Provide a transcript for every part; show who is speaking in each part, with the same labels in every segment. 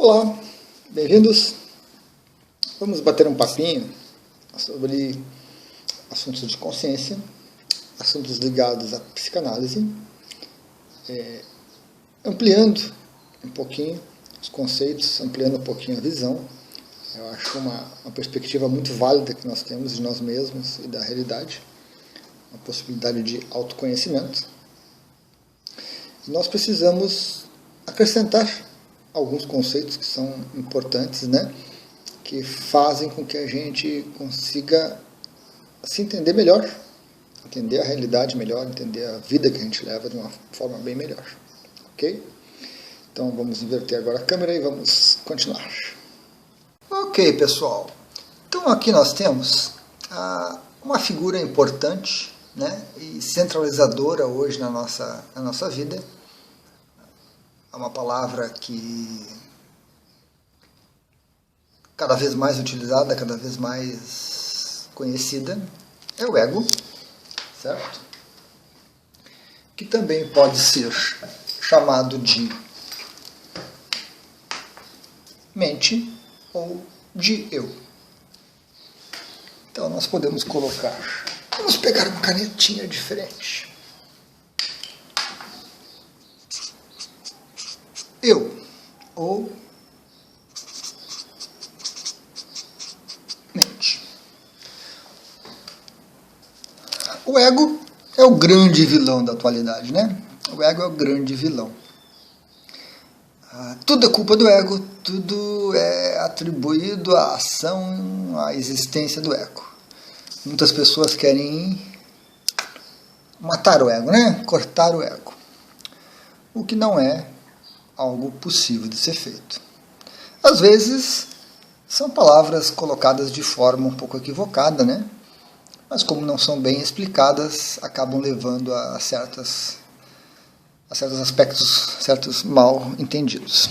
Speaker 1: Olá, bem-vindos. Vamos bater um papinho sobre assuntos de consciência, assuntos ligados à psicanálise, ampliando um pouquinho os conceitos, ampliando um pouquinho a visão. Eu acho uma perspectiva muito válida que nós temos de nós mesmos e da realidade, uma possibilidade de autoconhecimento. E nós precisamos acrescentar alguns conceitos que são importantes, que fazem com que a gente consiga se entender melhor, entender a realidade melhor, entender a vida que a gente leva de uma forma bem melhor. Ok? Então vamos inverter agora a câmera e vamos continuar. Ok, pessoal. Então aqui nós temos uma figura importante, e centralizadora hoje na nossa vida. É uma palavra que cada vez mais utilizada, cada vez mais conhecida, é o ego, certo? Que também pode ser chamado de mente ou de eu. Então nós podemos vamos pegar uma canetinha diferente. Eu, ou mente. O ego é o grande vilão da atualidade, O ego é o grande vilão. Tudo é culpa do ego, tudo é atribuído à ação, à existência do ego. Muitas pessoas querem matar o ego, Cortar o ego. O que não é algo possível de ser feito. Às vezes, são palavras colocadas de forma um pouco equivocada, Mas como não são bem explicadas, acabam levando a certos aspectos, certos mal entendidos.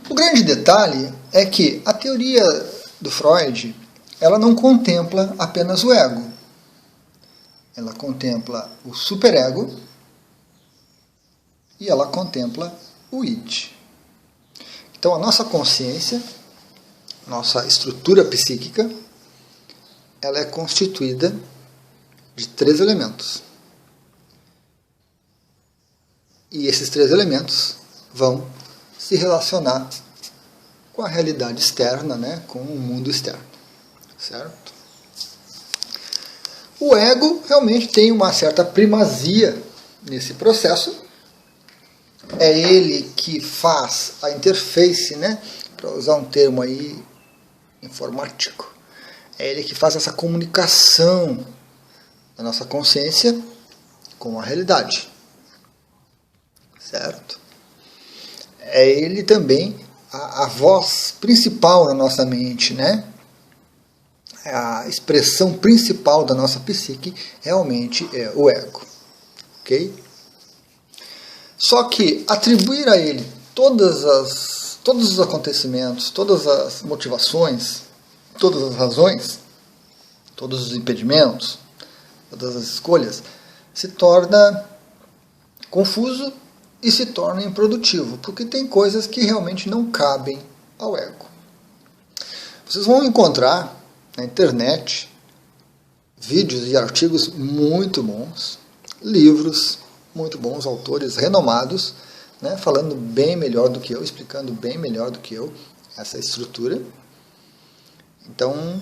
Speaker 1: O grande detalhe é que a teoria do Freud, ela não contempla apenas o ego. Ela contempla o superego e ela contempla o id. Então a nossa consciência, nossa estrutura psíquica, ela é constituída de 3 elementos. E esses 3 elementos vão se relacionar com a realidade externa, com o mundo externo. Certo? O ego realmente tem uma certa primazia nesse processo. É ele que faz a interface, para usar um termo aí informático. É ele que faz essa comunicação da nossa consciência com a realidade. Certo? É ele também a voz principal na nossa mente, A expressão principal da nossa psique realmente é o ego. Ok? Só que atribuir a ele todos os acontecimentos, todas as motivações, todas as razões, todos os impedimentos, todas as escolhas, se torna confuso e se torna improdutivo, porque tem coisas que realmente não cabem ao ego. Vocês vão encontrar na internet vídeos e artigos muito bons, livros muito bons, autores renomados, falando bem melhor do que eu, explicando bem melhor do que eu essa estrutura. Então,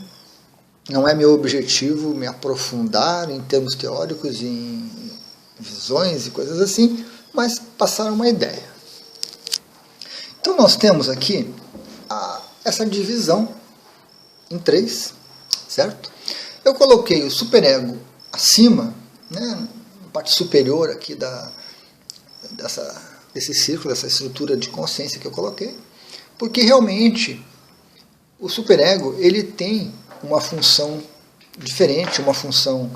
Speaker 1: não é meu objetivo me aprofundar em termos teóricos, em visões e coisas assim, mas passar uma ideia. Então, nós temos aqui essa divisão em 3, certo? Eu coloquei o superego acima, na parte superior aqui desse círculo, dessa estrutura de consciência que eu coloquei, porque realmente o superego ele tem uma função diferente, uma função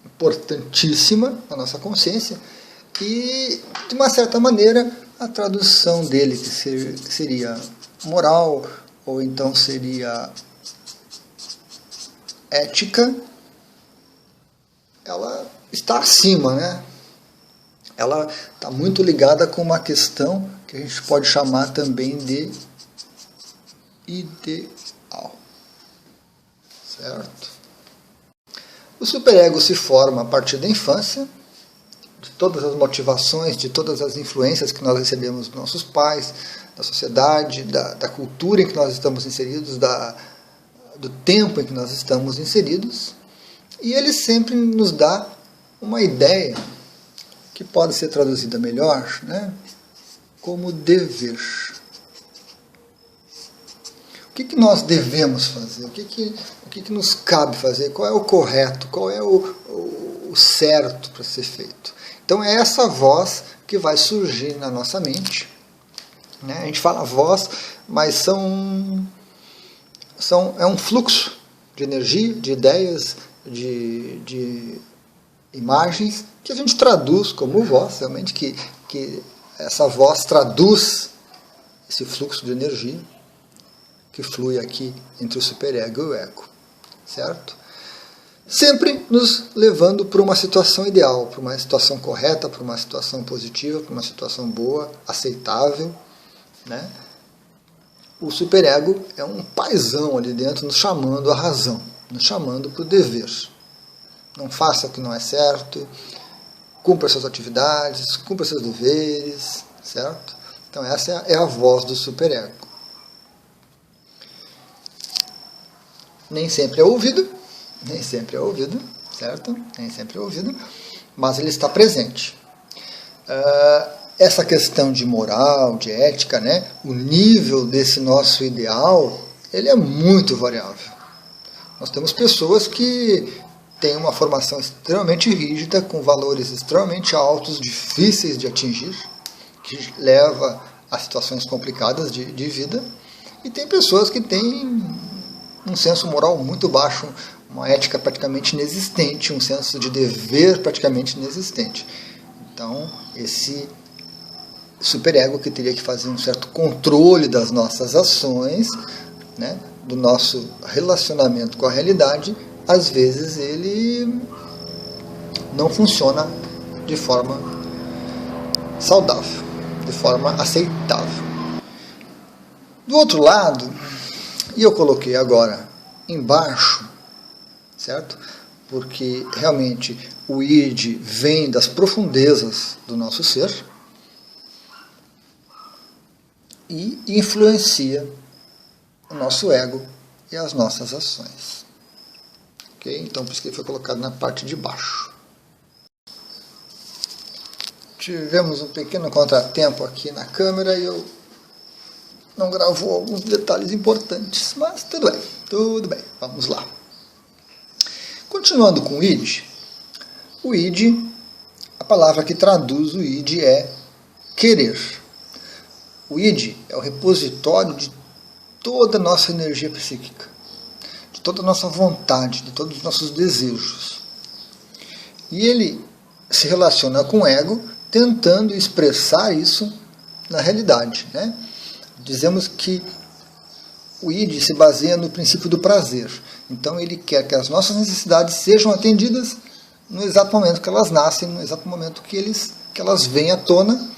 Speaker 1: importantíssima na nossa consciência, e de uma certa maneira a tradução dele, que seria moral, ou então seria ética, ela está acima, ela está muito ligada com uma questão que a gente pode chamar também de ideal. Certo? O superego se forma a partir da infância, de todas as motivações, de todas as influências que nós recebemos dos nossos pais, da sociedade, da cultura em que nós estamos inseridos, do tempo em que nós estamos inseridos, e ele sempre nos dá uma ideia que pode ser traduzida melhor, né, como dever. O que nós devemos fazer? O que nos cabe fazer? Qual é o correto? Qual é o certo para ser feito? Então é essa voz que vai surgir na nossa mente. Né? A gente fala voz, mas é um fluxo de energia, de ideias, de imagens, que a gente traduz como voz, realmente, que essa voz traduz esse fluxo de energia que flui aqui entre o superego e o ego, certo? Sempre nos levando para uma situação ideal, para uma situação correta, para uma situação positiva, para uma situação boa, aceitável, né? O superego é um paizão ali dentro nos chamando à razão, nos chamando para o dever. Não faça o que não é certo, cumpra suas atividades, cumpra seus deveres, certo? Então essa é a voz do superego. Nem sempre é ouvido, certo? Nem sempre é ouvido, mas ele está presente. Essa questão de moral, de ética, né? O nível desse nosso ideal, ele é muito variável. Nós temos pessoas que têm uma formação extremamente rígida, com valores extremamente altos, difíceis de atingir, que leva a situações complicadas de vida, e tem pessoas que têm um senso moral muito baixo, uma ética praticamente inexistente, um senso de dever praticamente inexistente. Então, esse superego que teria que fazer um certo controle das nossas ações, né, do nosso relacionamento com a realidade, às vezes ele não funciona de forma saudável, de forma aceitável. Do outro lado, e eu coloquei agora embaixo, certo? Porque realmente o id vem das profundezas do nosso ser e influencia o nosso ego e as nossas ações. Ok? Então, por isso que ele foi colocado na parte de baixo. Tivemos um pequeno contratempo aqui na câmera e eu não gravou alguns detalhes importantes, mas tudo bem, vamos lá. Continuando com o id, a palavra que traduz o id é querer. O id é o repositório de toda a nossa energia psíquica, de toda a nossa vontade, de todos os nossos desejos. E ele se relaciona com o ego, tentando expressar isso na realidade, né? Dizemos que o id se baseia no princípio do prazer. Então ele quer que as nossas necessidades sejam atendidas no exato momento que elas nascem, no exato momento que elas vêm à tona,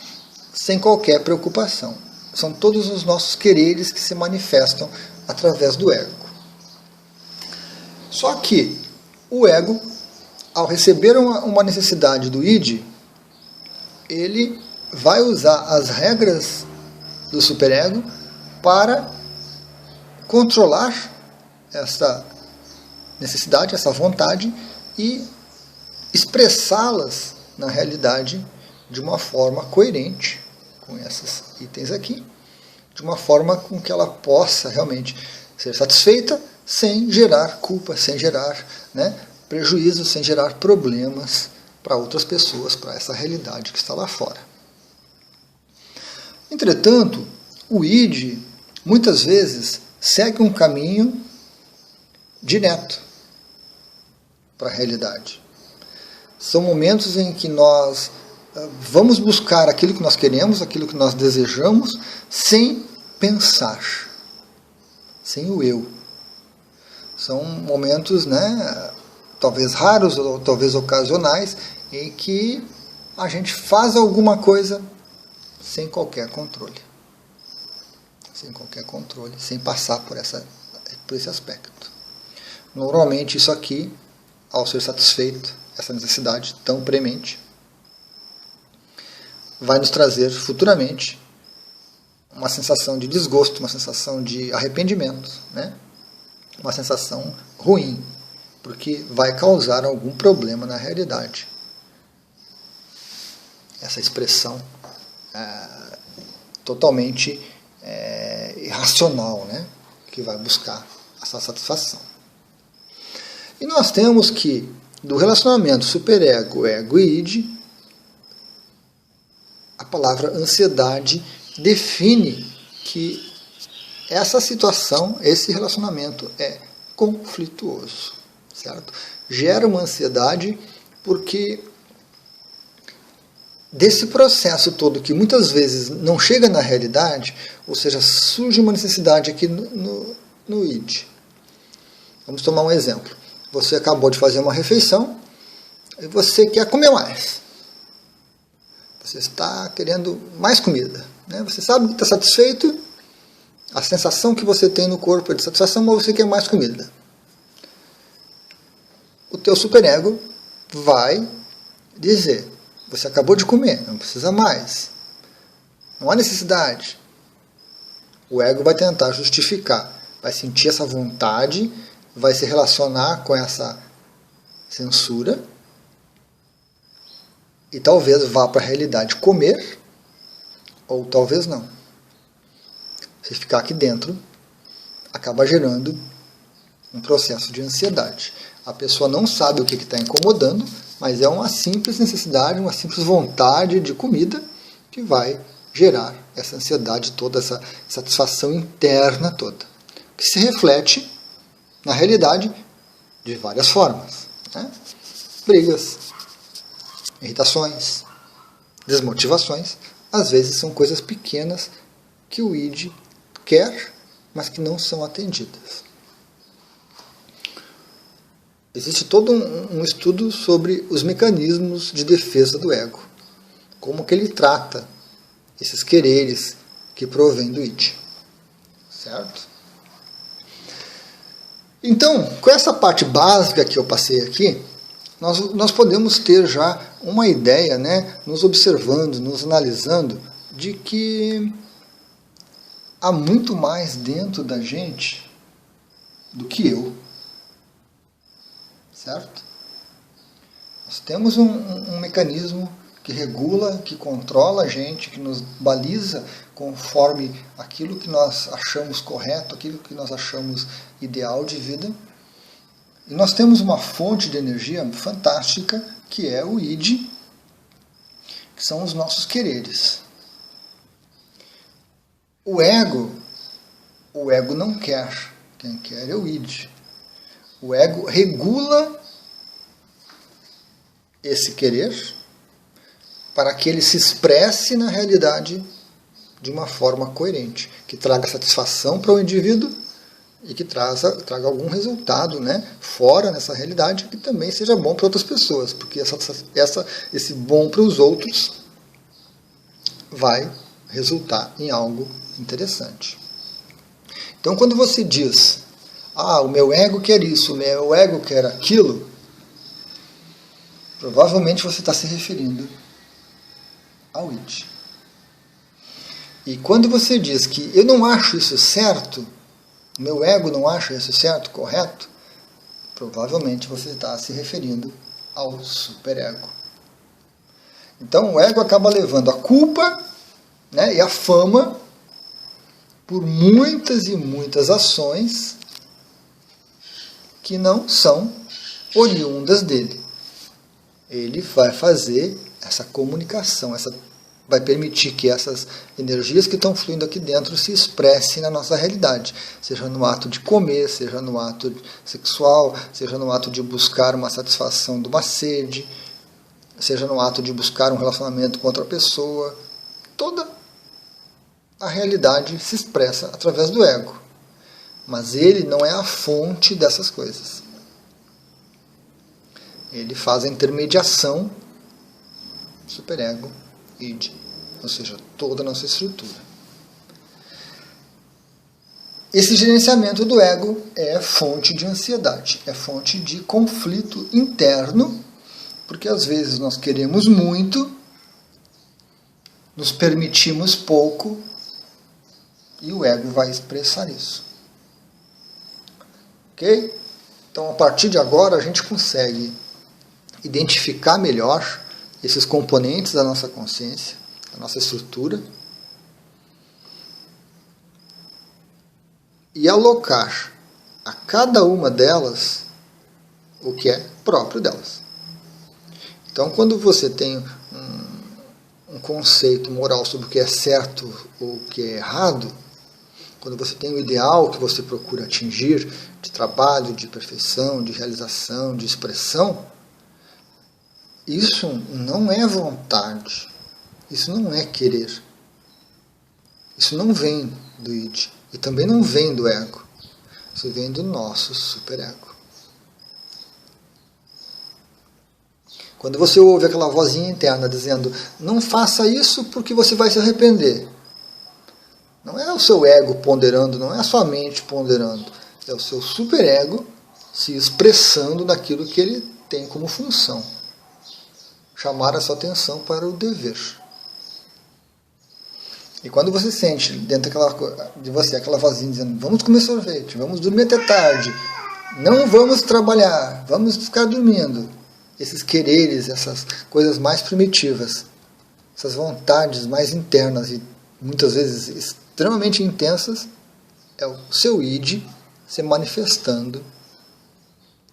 Speaker 1: sem qualquer preocupação. São todos os nossos quereres que se manifestam através do ego. Só que o ego, ao receber uma necessidade do id, ele vai usar as regras do superego para controlar essa necessidade, essa vontade e expressá-las na realidade de uma forma coerente com esses itens aqui, de uma forma com que ela possa realmente ser satisfeita sem gerar culpa, sem gerar, né, prejuízo, sem gerar problemas para outras pessoas, para essa realidade que está lá fora. Entretanto, o id muitas vezes segue um caminho direto para a realidade. São momentos em que nós vamos buscar aquilo que nós queremos, aquilo que nós desejamos, sem pensar, sem o eu. São momentos, né, talvez raros ou talvez ocasionais, em que a gente faz alguma coisa sem qualquer controle. Sem qualquer controle, sem passar por esse aspecto. Normalmente isso aqui, ao ser satisfeito, essa necessidade tão premente, vai nos trazer futuramente uma sensação de desgosto, uma sensação de arrependimento, né? Uma sensação ruim, porque vai causar algum problema na realidade. Essa expressão totalmente irracional, né? Que vai buscar essa satisfação. E nós temos que, do relacionamento superego, ego e id, a palavra ansiedade define que essa situação, esse relacionamento é conflituoso, certo? Gera uma ansiedade porque desse processo todo que muitas vezes não chega na realidade, ou seja, surge uma necessidade aqui no id. Vamos tomar um exemplo. Você acabou de fazer uma refeição e você quer comer mais. Você está querendo mais comida, né? Você sabe que está satisfeito, a sensação que você tem no corpo é de satisfação, mas você quer mais comida. O teu superego vai dizer: você acabou de comer, não precisa mais. Não há necessidade. O ego vai tentar justificar, vai sentir essa vontade, vai se relacionar com essa censura e talvez vá para a realidade comer, ou talvez não. Se ficar aqui dentro, acaba gerando um processo de ansiedade. A pessoa não sabe o que está incomodando, mas é uma simples necessidade, uma simples vontade de comida que vai gerar essa ansiedade toda, essa satisfação interna toda, que se reflete na realidade de várias formas, né? Brigas, irritações, desmotivações, às vezes são coisas pequenas que o id quer, mas que não são atendidas. Existe todo um estudo sobre os mecanismos de defesa do ego, como que ele trata esses quereres que provêm do id, certo? Então, com essa parte básica que eu passei aqui, nós podemos ter já uma ideia, né, nos observando, nos analisando, de que há muito mais dentro da gente do que eu. Certo? Nós temos um mecanismo que regula, que controla a gente, que nos baliza conforme aquilo que nós achamos correto, aquilo que nós achamos ideal de vida. E nós temos uma fonte de energia fantástica, que é o id, que são os nossos quereres. O ego não quer. Quem quer é o id. O ego regula esse querer para que ele se expresse na realidade de uma forma coerente, que traga satisfação para o indivíduo e que traga algum resultado, né, fora nessa realidade, que também seja bom para outras pessoas, porque esse bom para os outros vai resultar em algo interessante. Então, quando você diz: o meu ego quer isso, o meu ego quer aquilo, provavelmente você está se referindo ao id. E quando você diz que eu não acho isso certo, o meu ego não acha isso certo, correto, provavelmente você está se referindo ao superego. Então o ego acaba levando a culpa, né, e a fama por muitas e muitas ações que não são oriundas dele. Ele vai fazer essa comunicação, vai permitir que essas energias que estão fluindo aqui dentro se expressem na nossa realidade, seja no ato de comer, seja no ato sexual, seja no ato de buscar uma satisfação de uma sede, seja no ato de buscar um relacionamento com outra pessoa. Toda a realidade se expressa através do ego. Mas ele não é a fonte dessas coisas. Ele faz a intermediação superego, id, ou seja, toda a nossa estrutura. Esse gerenciamento do ego é fonte de ansiedade, é fonte de conflito interno, porque às vezes nós queremos muito, nos permitimos pouco, e o ego vai expressar isso. Ok? Então, a partir de agora, a gente consegue identificar melhor esses componentes da nossa consciência, da nossa estrutura, e alocar a cada uma delas o que é próprio delas. Então, quando você tem um conceito moral sobre o que é certo ou o que é errado, quando você tem um ideal que você procura atingir, de trabalho, de perfeição, de realização, de expressão, isso não é vontade, isso não é querer. Isso não vem do id, e também não vem do ego, isso vem do nosso superego. Quando você ouve aquela vozinha interna dizendo, não faça isso porque você vai se arrepender, não é o seu ego ponderando, não é a sua mente ponderando, é o seu superego se expressando naquilo que ele tem como função. Chamar a sua atenção para o dever. E quando você sente dentro de você aquela vozinha dizendo, vamos comer sorvete, vamos dormir até tarde, não vamos trabalhar, vamos ficar dormindo, esses quereres, essas coisas mais primitivas, essas vontades mais internas e muitas vezes extremamente intensas, é o seu id se manifestando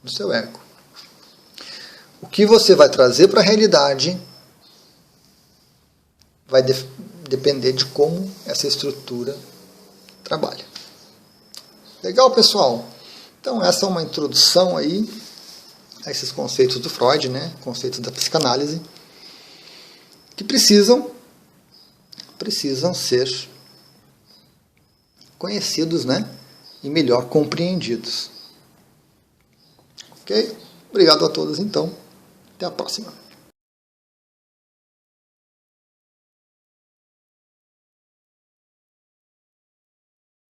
Speaker 1: no seu ego. O que você vai trazer para a realidade vai depender de como essa estrutura trabalha. Legal, pessoal? Então, essa é uma introdução aí a esses conceitos do Freud, né? Conceitos da psicanálise, que precisam ser conhecidos, né? E melhor compreendidos. Ok? Obrigado a todos, então. Até a próxima.